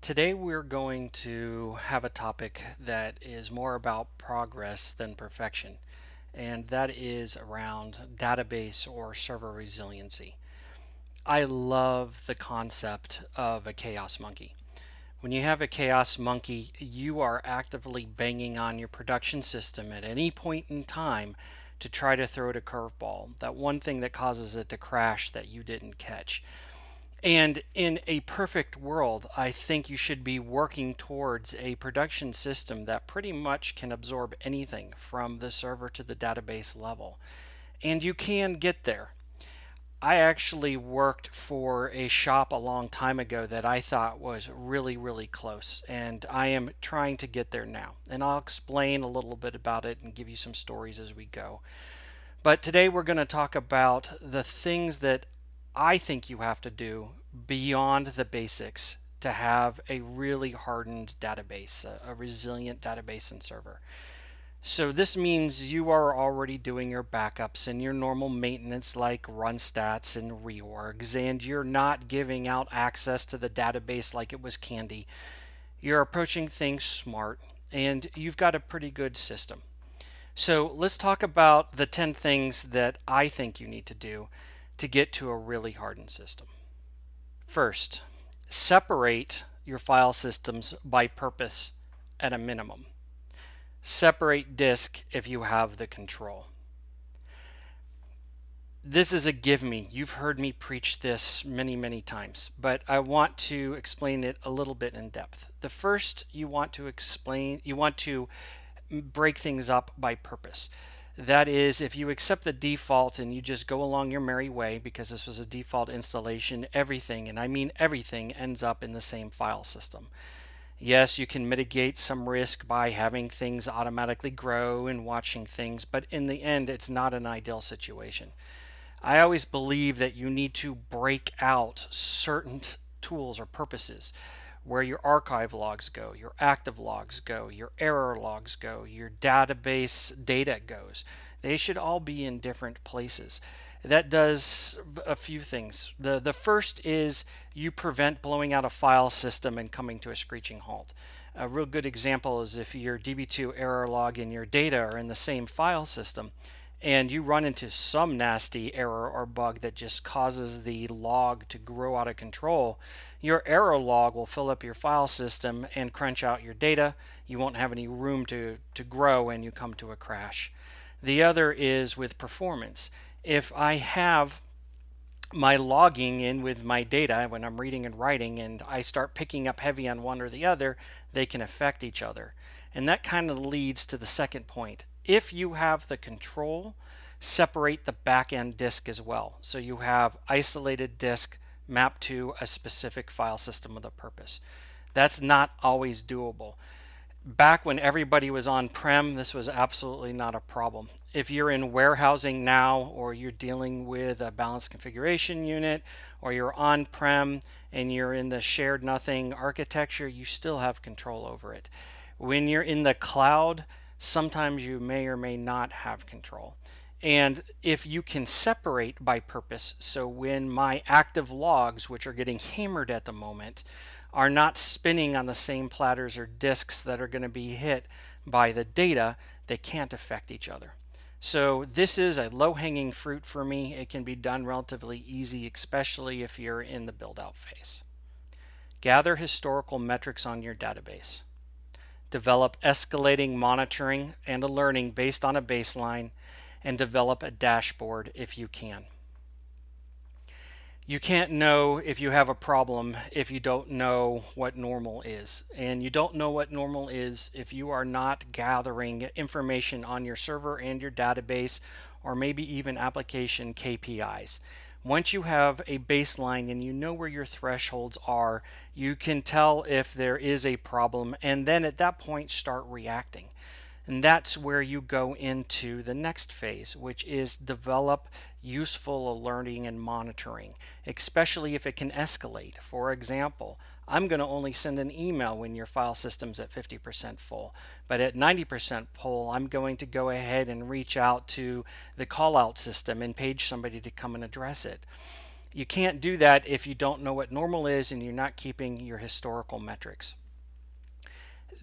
Today we're going to have a topic that is more about progress than perfection, and that is around database or server resiliency. I love the concept of a chaos monkey. When you have a chaos monkey, you are actively banging on your production system at any point in time to try to throw it a curveball, that one thing that causes it to crash that you didn't catch. And in a perfect world, I think you should be working towards a production system that pretty much can absorb anything from the server to the database level. And you can get there. I actually worked for a shop a long time ago that I thought was really, really close, and I am trying to get there now. And I'll explain a little bit about it and give you some stories as we go. But today we're going to talk about the things that I think you have to do beyond the basics to have a really hardened database, a resilient database and server. So this means you are already doing your backups and your normal maintenance like run stats and reorgs, and you're not giving out access to the database like it was candy. You're approaching things smart, and you've got a pretty good system. So let's talk about the 10 things that I think you need to do to get to a really hardened system. First, separate your file systems by purpose at a minimum. Separate disk if you have the control. This is a give me. You've heard me preach this many, many times, but I want to explain it a little bit in depth. The first you want to break things up by purpose. That is, if you accept the default and you just go along your merry way, because this was a default installation, everything, and I mean everything, ends up in the same file system. Yes, you can mitigate some risk by having things automatically grow and watching things, but in the end, it's not an ideal situation. I always believe that you need to break out certain tools or purposes where your archive logs go, your active logs go, your error logs go, your database data goes. They should all be in different places. That does a few things. The first is you prevent blowing out a file system and coming to a screeching halt. A real good example is if your DB2 error log and your data are in the same file system, and you run into some nasty error or bug that just causes the log to grow out of control, your error log will fill up your file system and crunch out your data. You won't have any room to grow and you come to a crash. The other is with performance. If I have my logging in with my data when I'm reading and writing and I start picking up heavy on one or the other, they can affect each other. And that kind of leads to the second point. If you have the control, separate the back-end disk as well. So you have isolated disk mapped to a specific file system with a purpose. That's not always doable. Back when everybody was on-prem, this was absolutely not a problem. If you're in warehousing now, or you're dealing with a balanced configuration unit, or you're on-prem and you're in the shared nothing architecture, you still have control over it. When you're in the cloud, sometimes you may or may not have control. And if you can separate by purpose, so when my active logs, which are getting hammered at the moment, are not spinning on the same platters or disks that are going to be hit by the data, they can't affect each other. So this is a low-hanging fruit for me. It can be done relatively easy, especially if you're in the build-out phase. Gather historical metrics on your database. Develop escalating monitoring and alerting based on a baseline, and develop a dashboard if you can. You can't know if you have a problem if you don't know what normal is. And you don't know what normal is if you are not gathering information on your server and your database, or maybe even application KPIs. Once you have a baseline and you know where your thresholds are, you can tell if there is a problem, and then at that point start reacting. And that's where you go into the next phase, which is develop useful alerting and monitoring, especially if it can escalate. For example, I'm going to only send an email when your file system's at 50% full. But at 90% full, I'm going to go ahead and reach out to the call out system and page somebody to come and address it. You can't do that if you don't know what normal is and you're not keeping your historical metrics.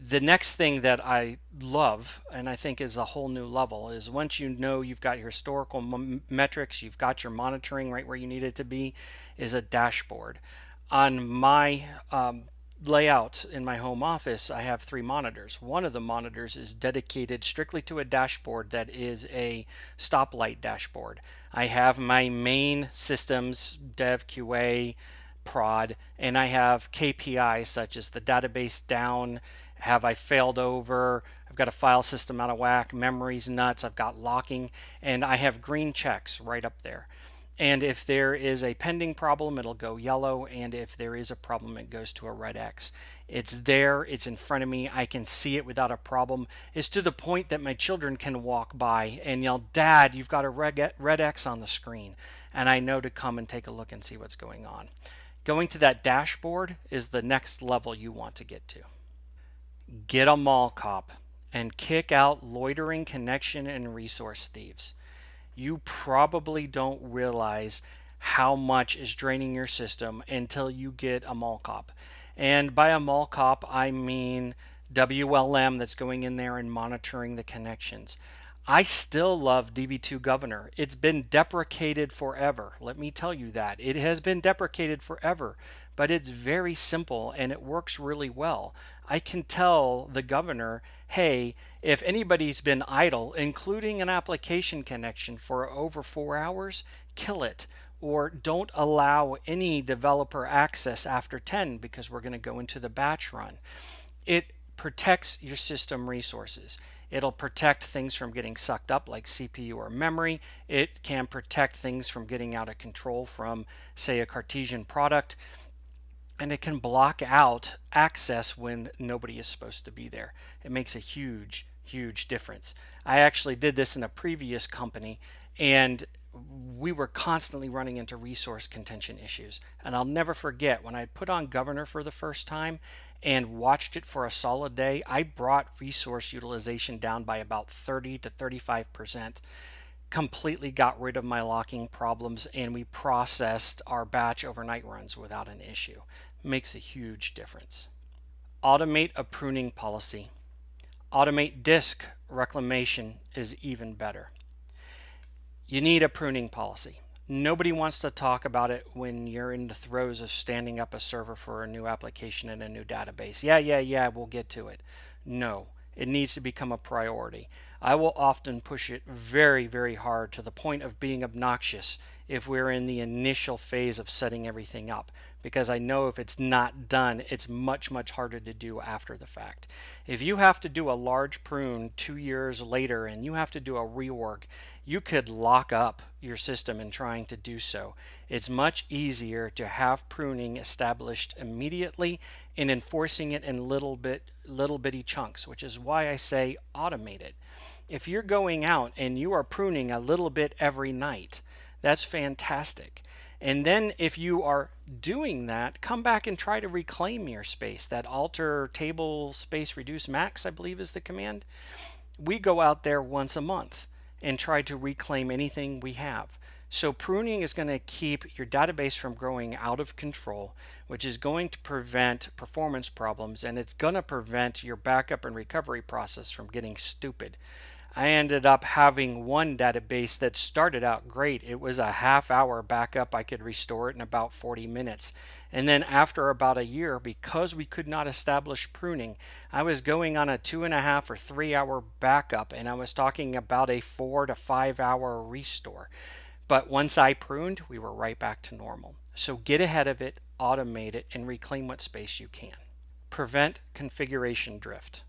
The next thing that I love, and I think is a whole new level, is once you know you've got your historical metrics, you've got your monitoring right where you need it to be, is a dashboard. On my layout in my home office, I have 3 monitors. One of the monitors is dedicated strictly to a dashboard that is a stoplight dashboard. I have my main systems, dev, QA, prod, and I have KPIs such as the database down, have I failed over, I've got a file system out of whack, memory's nuts, I've got locking, and I have green checks right up there. And if there is a pending problem, it'll go yellow, and if there is a problem, it goes to a red X. It's there, it's in front of me, I can see it without a problem. It's to the point that my children can walk by and yell, "Dad, you've got a red X on the screen," and I know to come and take a look and see what's going on. Going to that dashboard is the next level you want to get to. Get a mall cop and kick out loitering connection and resource thieves. You probably don't realize how much is draining your system until you get a mall cop. And by a mall cop, I mean WLM that's going in there and monitoring the connections. I still love DB2 Governor. It's been deprecated forever. Let me tell you that. It has been deprecated forever, but it's very simple and it works really well. I can tell the governor, hey, if anybody's been idle, including an application connection for over 4 hours, kill it. Or don't allow any developer access after 10 because we're going to go into the batch run. It protects your system resources. It'll protect things from getting sucked up like CPU or memory. It can protect things from getting out of control from, say, a Cartesian product. And it can block out access when nobody is supposed to be there. It makes a huge, huge difference. I actually did this in a previous company, and we were constantly running into resource contention issues. And I'll never forget when I put on Governor for the first time and watched it for a solid day, I brought resource utilization down by about 30 to 35%. Completely got rid of my locking problems, and we processed our batch overnight runs without an issue. Makes a huge difference. Automate a pruning policy. Automate disk reclamation is even better. You need a pruning policy. Nobody wants to talk about it when you're in the throes of standing up a server for a new application and a new database. Yeah, we'll get to it. No, it needs to become a priority. I will often push it very, very hard to the point of being obnoxious if we're in the initial phase of setting everything up, because I know if it's not done, it's much, much harder to do after the fact. If you have to do a large prune 2 years later and you have to do a reorg, you could lock up your system in trying to do so. It's much easier to have pruning established immediately and enforcing it in little bitty chunks, which is why I say automate it. If you're going out and you are pruning a little bit every night, that's fantastic. And then if you are doing that, come back and try to reclaim your space. That alter table space reduce max, I believe is the command. We go out there once a month and try to reclaim anything we have. So pruning is going to keep your database from growing out of control, which is going to prevent performance problems, and it's going to prevent your backup and recovery process from getting stupid. I ended up having one database that started out great. It was a half-hour backup. I could restore it in about 40 minutes. And then after about a year, because we could not establish pruning, I was going on a 2.5 or 3 hour backup, and I was talking about a 4 to 5 hour restore. But once I pruned, we were right back to normal. So get ahead of it, automate it, and reclaim what space you can. Prevent configuration drift.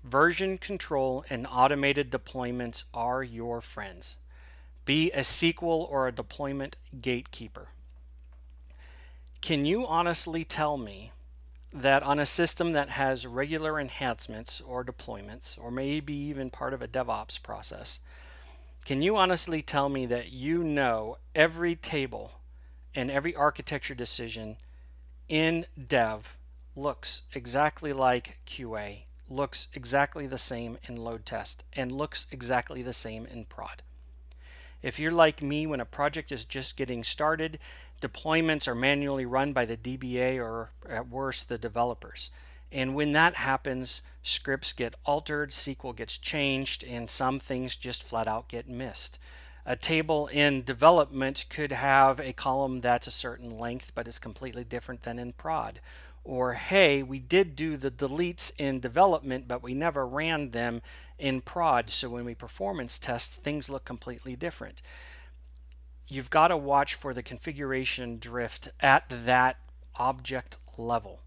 Version control and automated deployments are your friends. Be a SQL or a deployment gatekeeper. Can you honestly tell me that on a system that has regular enhancements or deployments, or maybe even part of a DevOps process, can you honestly tell me that you know every table and every architecture decision in Dev looks exactly like QA, looks exactly the same in load test, and looks exactly the same in prod? If you're like me, when a project is just getting started, Deployments are manually run by the DBA or at worst the developers. And when that happens, scripts get altered, SQL gets changed, and some things just flat out get missed. A table in development could have a column that's a certain length, but it's completely different than in prod. Or, hey, we did do the deletes in development, but we never ran them in prod. So when we performance test, things look completely different. You've got to watch for the configuration drift at that object level.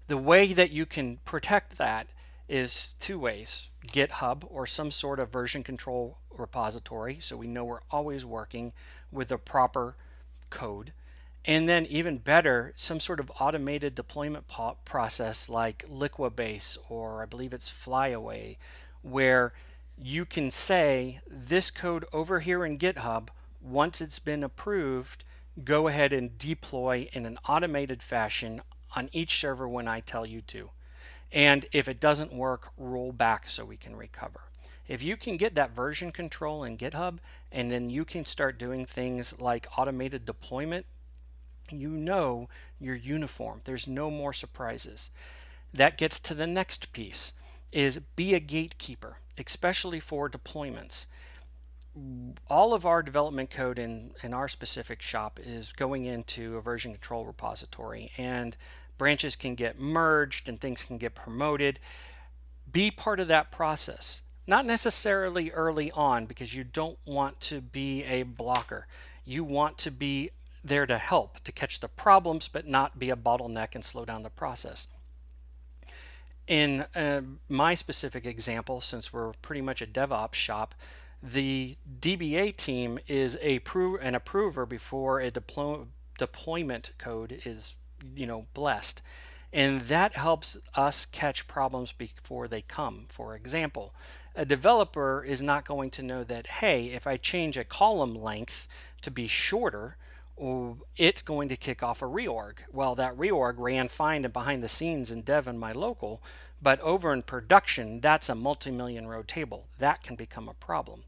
The way that you can protect that is two ways: GitHub or some sort of version control repository, so we know we're always working with the proper code. And then even better, some sort of automated deployment process like Liquibase, or I believe it's Flyaway, where you can say this code over here in GitHub, once it's been approved, go ahead and deploy in an automated fashion on each server when I tell you to. And if it doesn't work, roll back so we can recover. If you can get that version control in GitHub, and then you can start doing things like automated deployment, you know you're uniform. There's no more surprises. That gets to the next piece, is be a gatekeeper, especially for deployments. All of our development code in our specific shop is going into a version control repository, and branches can get merged and things can get promoted. Be part of that process. Not necessarily early on, because you don't want to be a blocker. You want to be there to help, to catch the problems, but not be a bottleneck and slow down the process. In my specific example, since we're pretty much a DevOps shop, the DBA team is an approver before a deployment code is blessed. And that helps us catch problems before they come. For example, a developer is not going to know that, hey, if I change a column length to be shorter, it's going to kick off a reorg. Well, that reorg ran fine and behind the scenes in dev in my local, but over in production, that's a multi-million row table. That can become a problem.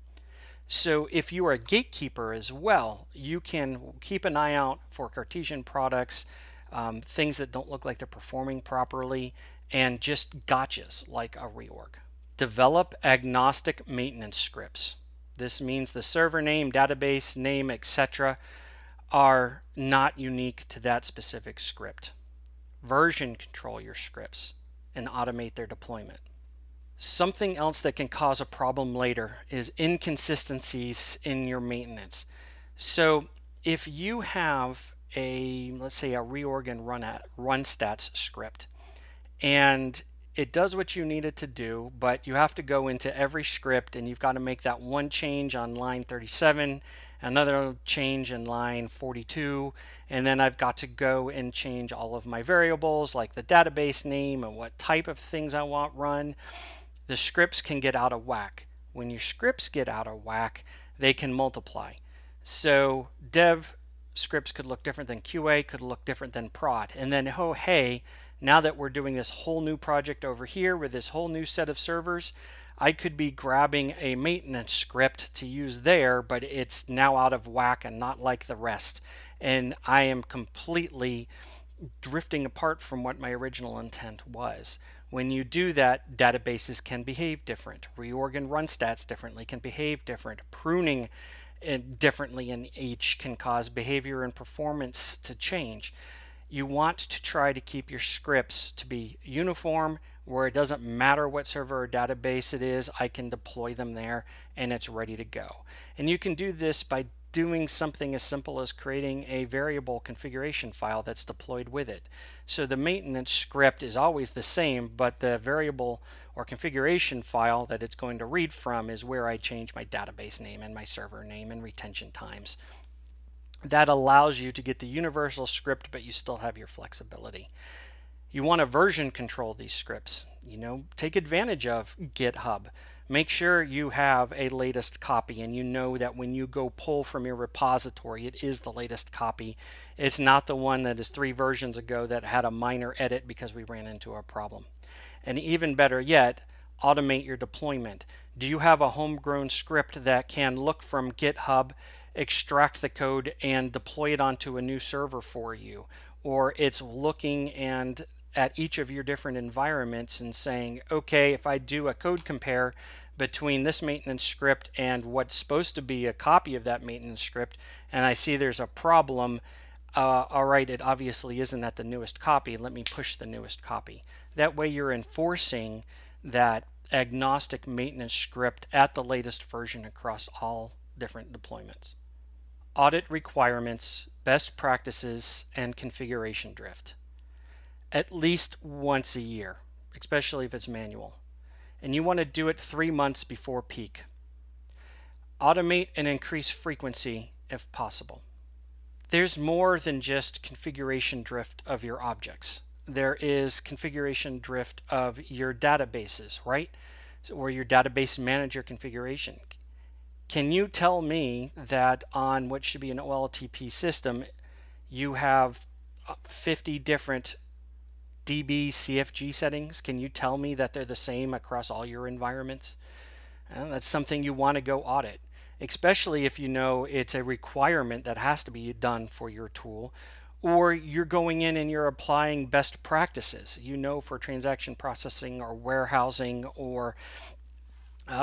So if you are a gatekeeper as well, you can keep an eye out for Cartesian products, things that don't look like they're performing properly, and just gotchas like a reorg. Develop agnostic maintenance scripts. This means the server name, database name, etc. are not unique to that specific script. Version control your scripts and automate their deployment. Something else that can cause a problem later is inconsistencies in your maintenance. So if you have let's say a reorg and run stats script, and it does what you need it to do, but you have to go into every script and you've got to make that one change on line 37, another change in line 42, and then I've got to go and change all of my variables like the database name and what type of things I want run. The scripts can get out of whack. When your scripts get out of whack, they can multiply. So dev scripts could look different than QA, could look different than prod. And then, oh, hey, now that we're doing this whole new project over here with this whole new set of servers, I could be grabbing a maintenance script to use there, but it's now out of whack and not like the rest. And I am completely drifting apart from what my original intent was. When you do that, databases can behave different. Reorg and run stats differently can behave different. Pruning differently in each can cause behavior and performance to change. You want to try to keep your scripts to be uniform, where it doesn't matter what server or database it is, I can deploy them there and it's ready to go. And you can do this by doing something as simple as creating a variable configuration file that's deployed with it. So the maintenance script is always the same, but the variable or configuration file that it's going to read from is where I change my database name and my server name and retention times. That allows you to get the universal script, but you still have your flexibility. You want to version control these scripts. Take advantage of GitHub. Make sure you have a latest copy, and you know that when you go pull from your repository, it is the latest copy. It's not the one that is 3 versions ago that had a minor edit because we ran into a problem. And even better yet, automate your deployment. Do you have a homegrown script that can look from GitHub extract the code and deploy it onto a new server for you, or it's looking and at each of your different environments and saying, okay, if I do a code compare between this maintenance script and what's supposed to be a copy of that maintenance script, and I see there's a problem, all right, it obviously isn't at the newest copy. Let me push the newest copy. That way you're enforcing that agnostic maintenance script at the latest version across all different deployments. Audit requirements, best practices, and configuration drift. At least once a year, especially if it's manual. And you want to do it 3 months before peak. Automate and increase frequency if possible. There's more than just configuration drift of your objects. There is configuration drift of your databases, right? Or your database manager configuration. Can you tell me that on what should be an OLTP system, you have 50 different DB CFG settings? Can you tell me that they're the same across all your environments? That's something you want to go audit, especially if you know it's a requirement that has to be done for your tool, or you're going in and you're applying best practices, you know, for transaction processing or warehousing, or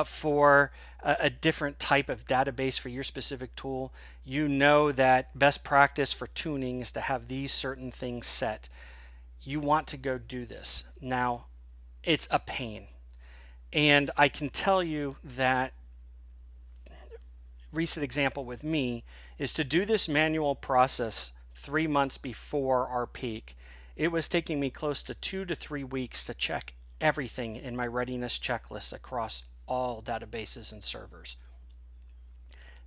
for a different type of database for your specific tool. You know that best practice for tuning is to have these certain things set. You want to go do this. Now, it's a pain. And I can tell you that recent example with me is to do this manual process 3 months before our peak. It was taking me close to 2 to 3 weeks to check everything in my readiness checklist across all databases and servers.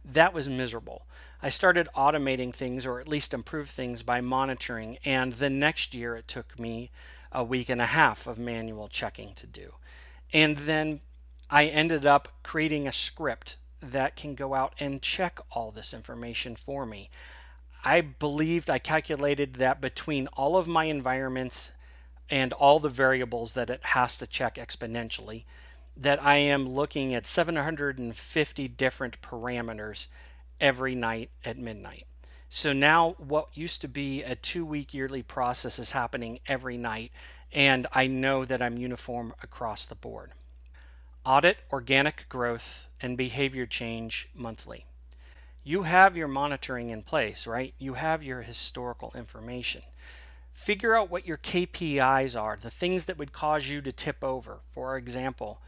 That was miserable. I started automating things, or at least improve things, by monitoring, and the next year it took me a week and a half of manual checking to do. And then I ended up creating a script that can go out and check all this information for me. I calculated that between all of my environments and all the variables that it has to check exponentially, that I am looking at 750 different parameters every night at midnight. So now what used to be a 2-week yearly process is happening every night, and I know that I'm uniform across the board. Audit organic growth and behavior change monthly. You have your monitoring in place, right? You have your historical information. Figure out what your KPIs are, the things that would cause you to tip over. For example,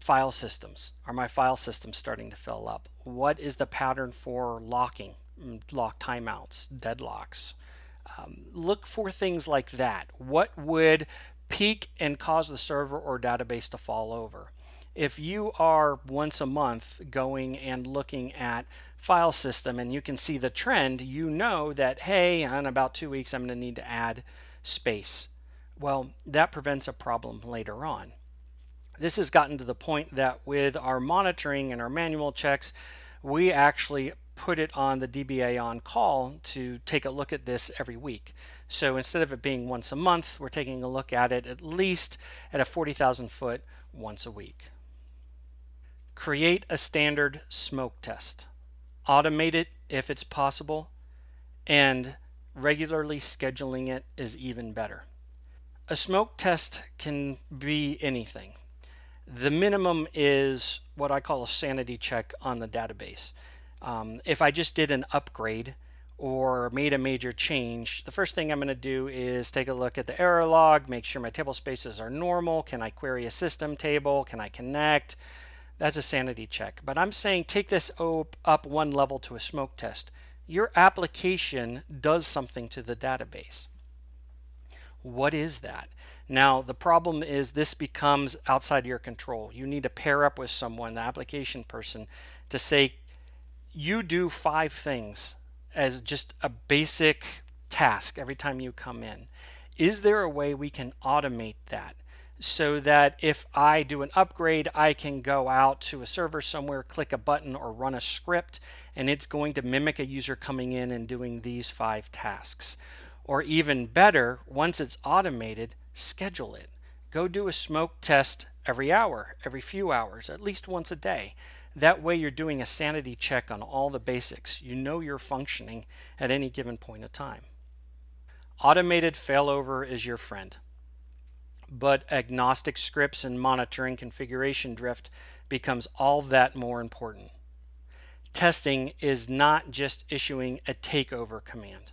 file systems. Are my file systems starting to fill up? What is the pattern for locking, lock timeouts, deadlocks? Look for things like that. What would peak and cause the server or database to fall over? If you are once a month going and looking at file system and you can see the trend, you know that, hey, in about 2 weeks, I'm going to need to add space. Well, that prevents a problem later on. This has gotten to the point that with our monitoring and our manual checks, we actually put it on the DBA on call to take a look at this every week. So instead of it being once a month, we're taking a look at it at least at a 40,000 foot once a week. Create a standard smoke test. Automate it if it's possible, and regularly scheduling it is even better. A smoke test can be anything. The minimum is what I call a sanity check on the database. If I just did an upgrade or made a major change, the first thing I'm going to do is take a look at the error log, make sure my table spaces are normal. Can I query a system table? Can I connect? That's a sanity check. But I'm saying take this up one level to a smoke test. Your application does something to the database. What is that? Now, the problem is this becomes outside your control. You need to pair up with someone, the application person, to say, you do 5 things as just a basic task every time you come in. Is there a way we can automate that so that if I do an upgrade, I can go out to a server somewhere, click a button, or run a script, and it's going to mimic a user coming in and doing these 5 tasks? Or even better, once it's automated, schedule it. Go do a smoke test every hour, every few hours, at least once a day. That way you're doing a sanity check on all the basics. You know you're functioning at any given point of time. Automated failover is your friend, but agnostic scripts and monitoring configuration drift becomes all that more important. Testing is not just issuing a takeover command.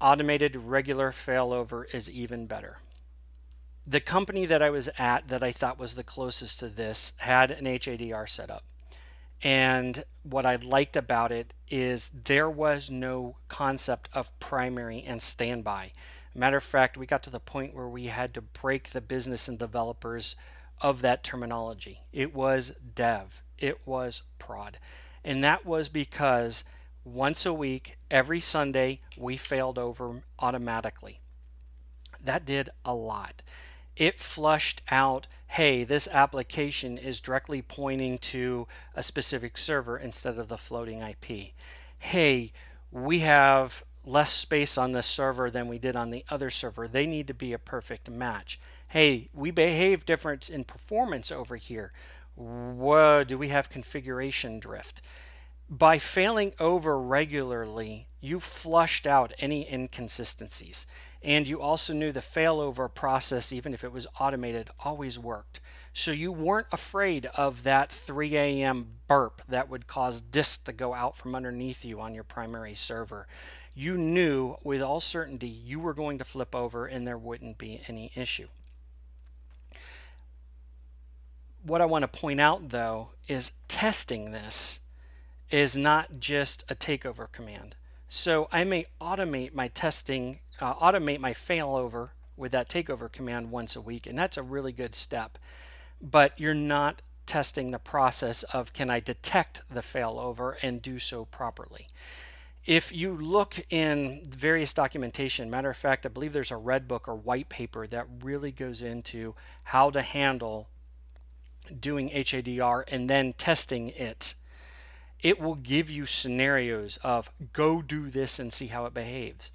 Automated regular failover is even better. The company that I was at that I thought was the closest to this had an HADR setup. And what I liked about it is there was no concept of primary and standby. Matter of fact, we got to the point where we had to break the business and developers of that terminology. It was dev, it was prod. And that was because once a week, every Sunday, we failed over automatically. That did a lot. It flushed out, hey, this application is directly pointing to a specific server instead of the floating IP. Hey, we have less space on this server than we did on the other server. They need to be a perfect match. Hey, we behave different in performance over here. Whoa, do we have configuration drift? By failing over regularly, you flushed out any inconsistencies. And you also knew the failover process, even if it was automated, always worked. So you weren't afraid of that 3 a.m. burp that would cause disks to go out from underneath you on your primary server. You knew with all certainty you were going to flip over and there wouldn't be any issue. What I want to point out though is testing this is not just a takeover command. So I may automate my testing, automate my failover with that takeover command once a week, and that's a really good step. But you're not testing the process of can I detect the failover and do so properly. If you look in various documentation, matter of fact, I believe there's a red book or white paper that really goes into how to handle doing HADR and then testing it. It will give you scenarios of go do this and see how it behaves.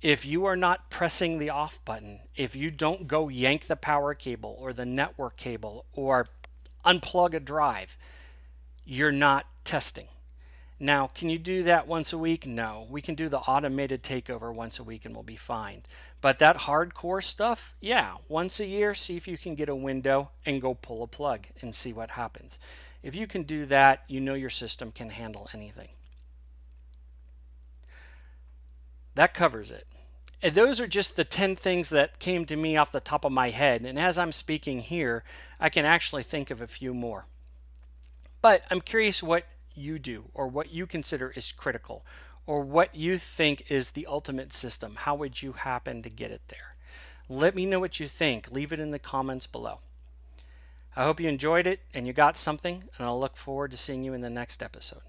If you are not pressing the off button, if you don't go yank the power cable or the network cable or unplug a drive, you're not testing. Now, can you do that once a week? No. We can do the automated takeover once a week and we'll be fine. But that hardcore stuff, yeah, once a year, see if you can get a window and go pull a plug and see what happens. If you can do that, you know your system can handle anything. That covers it. And those are just the 10 things that came to me off the top of my head. And as I'm speaking here, I can actually think of a few more. But I'm curious what you do or what you consider is critical or what you think is the ultimate system. How would you happen to get it there? Let me know what you think. Leave it in the comments below. I hope you enjoyed it and you got something, and I'll look forward to seeing you in the next episode.